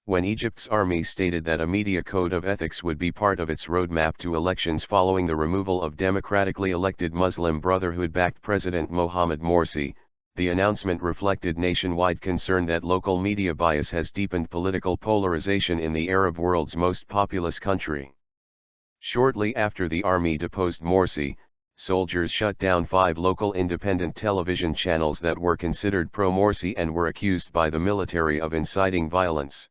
when Egypt's army stated that a media code of ethics would be part of its roadmap to elections following the removal of democratically elected Muslim Brotherhood-backed President Mohamed Morsi. The announcement reflected nationwide concern that local media bias has deepened political polarization in the Arab world's most populous country. Shortly after the army deposed Morsi, soldiers shut down 5 local independent television channels that were considered pro-Morsi and were accused by the military of inciting violence.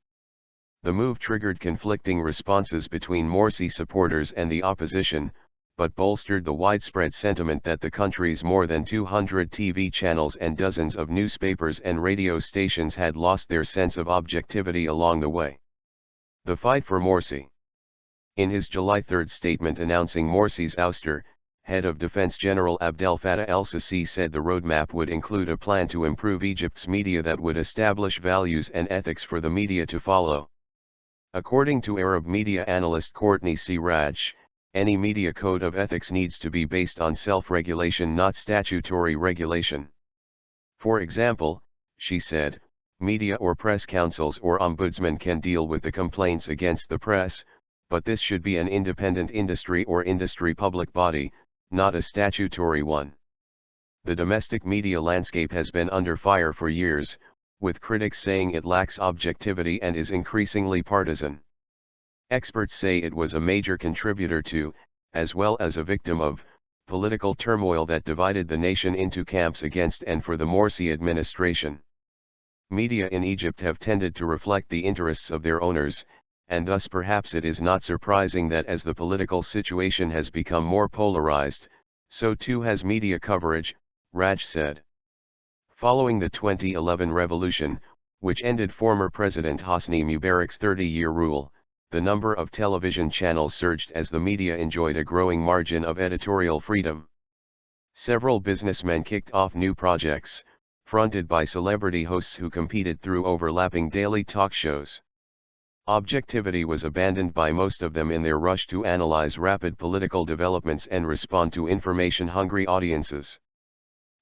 The move triggered conflicting responses between Morsi supporters and the opposition, but bolstered the widespread sentiment that the country's more than 200 TV channels and dozens of newspapers and radio stations had lost their sense of objectivity along the way. The fight for Morsi. In his July 3 statement announcing Morsi's ouster, Head of Defense General Abdel Fattah el-Sisi said the roadmap would include a plan to improve Egypt's media that would establish values and ethics for the media to follow. According to Arab media analyst Courtney C. Raj, any media code of ethics needs to be based on self-regulation, not statutory regulation. For example, she said, media or press councils or ombudsmen can deal with the complaints against the press, but this should be an independent industry or industry public body, not a statutory one. The domestic media landscape has been under fire for years, with critics saying it lacks objectivity and is increasingly partisan. Experts say it was a major contributor to, as well as a victim of, political turmoil that divided the nation into camps against and for the Morsi administration. Media in Egypt have tended to reflect the interests of their owners, and thus perhaps it is not surprising that as the political situation has become more polarized, so too has media coverage, Raj said. Following the 2011 revolution, which ended former President Hosni Mubarak's 30-year rule, the number of television channels surged as the media enjoyed a growing margin of editorial freedom. Several businessmen kicked off new projects, fronted by celebrity hosts who competed through overlapping daily talk shows. Objectivity was abandoned by most of them in their rush to analyze rapid political developments and respond to information-hungry audiences.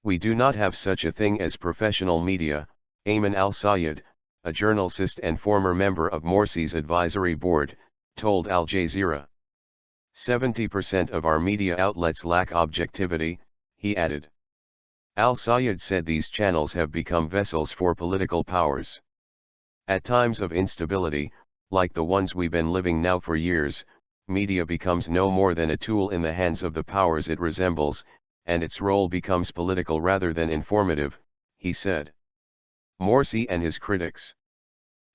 We do not have such a thing as professional media, Ayman al-Sayed, a journalist and former member of Morsi's advisory board, told Al Jazeera. 70% of our media outlets lack objectivity, he added. Al-Sayed said these channels have become vessels for political powers. At times of instability, like the ones we've been living now for years, media becomes no more than a tool in the hands of the powers it resembles, and its role becomes political rather than informative, he said. Morsi and his critics.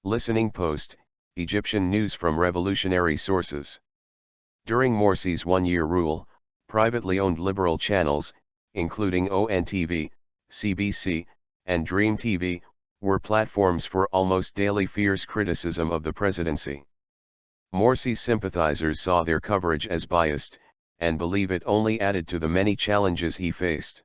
Listening Post, Egyptian news from revolutionary sources. During Morsi's one-year rule, privately owned liberal channels, including ONTV, CBC, and Dream TV, were platforms for almost daily fierce criticism of the presidency. Morsi's sympathizers saw their coverage as biased, and believe it only added to the many challenges he faced.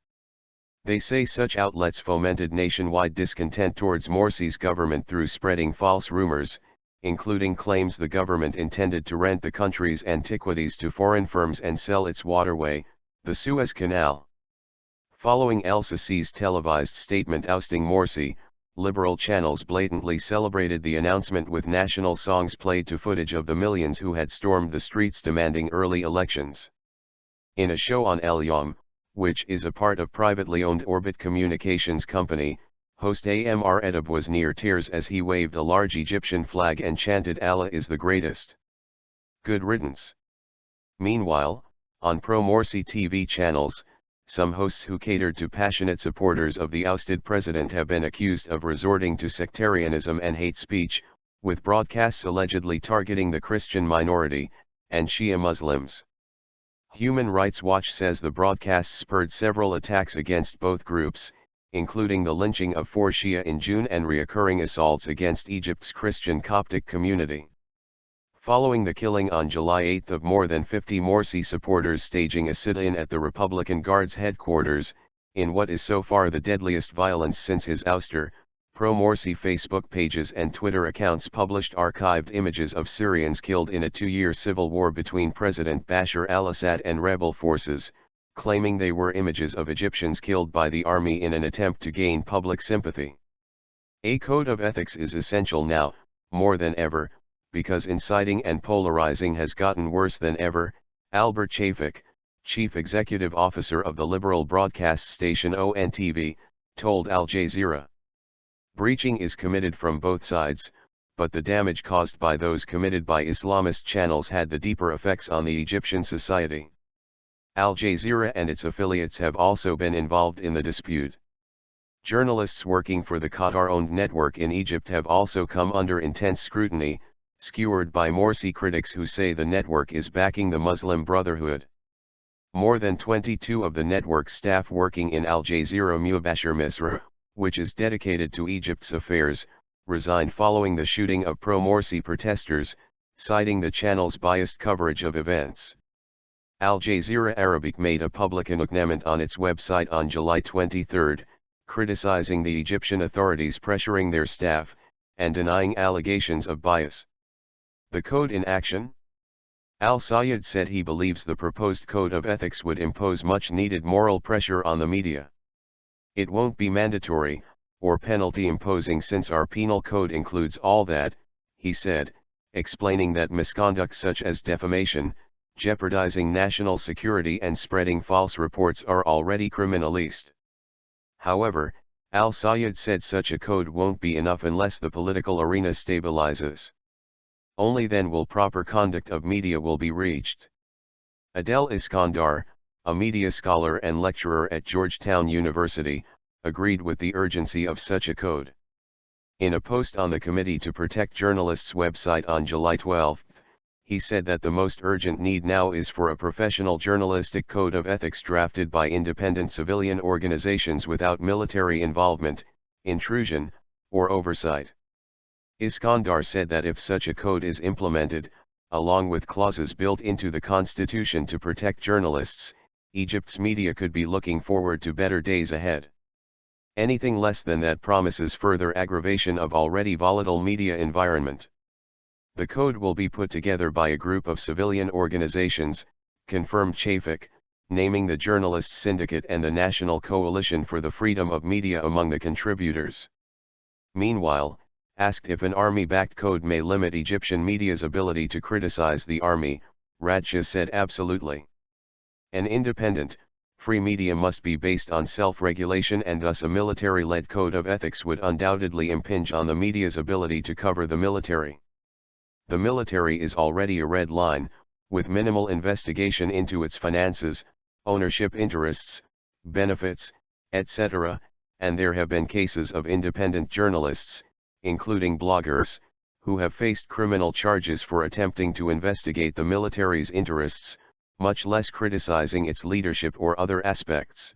They say such outlets fomented nationwide discontent towards Morsi's government through spreading false rumors, including claims the government intended to rent the country's antiquities to foreign firms and sell its waterway, the Suez Canal. Following el-Sisi's televised statement ousting Morsi, liberal channels blatantly celebrated the announcement with national songs played to footage of the millions who had stormed the streets demanding early elections. In a show on El Yom, which is a part of privately owned Orbit Communications Company, host Amr Edeb was near tears as he waved a large Egyptian flag and chanted "Allah is the greatest." Good riddance. Meanwhile, on pro-Morsi TV channels, some hosts who catered to passionate supporters of the ousted president have been accused of resorting to sectarianism and hate speech, with broadcasts allegedly targeting the Christian minority, and Shia Muslims. Human Rights Watch says the broadcasts spurred several attacks against both groups, including the lynching of 4 Shia in June and reoccurring assaults against Egypt's Christian Coptic community. Following the killing on July 8 of more than 50 Morsi supporters staging a sit-in at the Republican Guard's headquarters, in what is so far the deadliest violence since his ouster, pro-Morsi Facebook pages and Twitter accounts published archived images of Syrians killed in a 2-year civil war between President Bashar al-Assad and rebel forces, claiming they were images of Egyptians killed by the army in an attempt to gain public sympathy. A code of ethics is essential now, more than ever, because inciting and polarizing has gotten worse than ever, Albert Shafik, chief executive officer of the liberal broadcast station ONTV, told Al Jazeera. Breaching is committed from both sides, but the damage caused by those committed by Islamist channels had the deeper effects on the Egyptian society. Al Jazeera and its affiliates have also been involved in the dispute. Journalists working for the Qatar-owned network in Egypt have also come under intense scrutiny, skewered by Morsi critics who say the network is backing the Muslim Brotherhood. More than 22 of the network's staff working in Al Jazeera Mubashir Misr, which is dedicated to Egypt's affairs, resigned following the shooting of pro-Morsi protesters, citing the channel's biased coverage of events. Al Jazeera Arabic made a public announcement on its website on July 23, criticizing the Egyptian authorities pressuring their staff, and denying allegations of bias. The code in action? Al-Sayed said he believes the proposed code of ethics would impose much-needed moral pressure on the media. It won't be mandatory, or penalty imposing since our penal code includes all that, he said, explaining that misconduct such as defamation, jeopardizing national security and spreading false reports are already criminalized. However, Al-Sayed said such a code won't be enough unless the political arena stabilizes. Only then will proper conduct of media will be reached. Adel Iskandar, a media scholar and lecturer at Georgetown University, agreed with the urgency of such a code. In a post on the Committee to Protect Journalists website on July 12, he said that the most urgent need now is for a professional journalistic code of ethics drafted by independent civilian organizations without military involvement, intrusion, or oversight. Iskandar said that if such a code is implemented, along with clauses built into the constitution to protect journalists, Egypt's media could be looking forward to better days ahead. Anything less than that promises further aggravation of already volatile media environment. The code will be put together by a group of civilian organizations, confirmed Shafik, naming the Journalists Syndicate and the National Coalition for the Freedom of Media among the contributors. Meanwhile, asked if an army-backed code may limit Egyptian media's ability to criticize the army, Radja said absolutely. An independent, free media must be based on self-regulation, and thus a military-led code of ethics would undoubtedly impinge on the media's ability to cover the military. The military is already a red line, with minimal investigation into its finances, ownership interests, benefits, etc., and there have been cases of independent journalists, including bloggers, who have faced criminal charges for attempting to investigate the military's interests, much less criticizing its leadership or other aspects.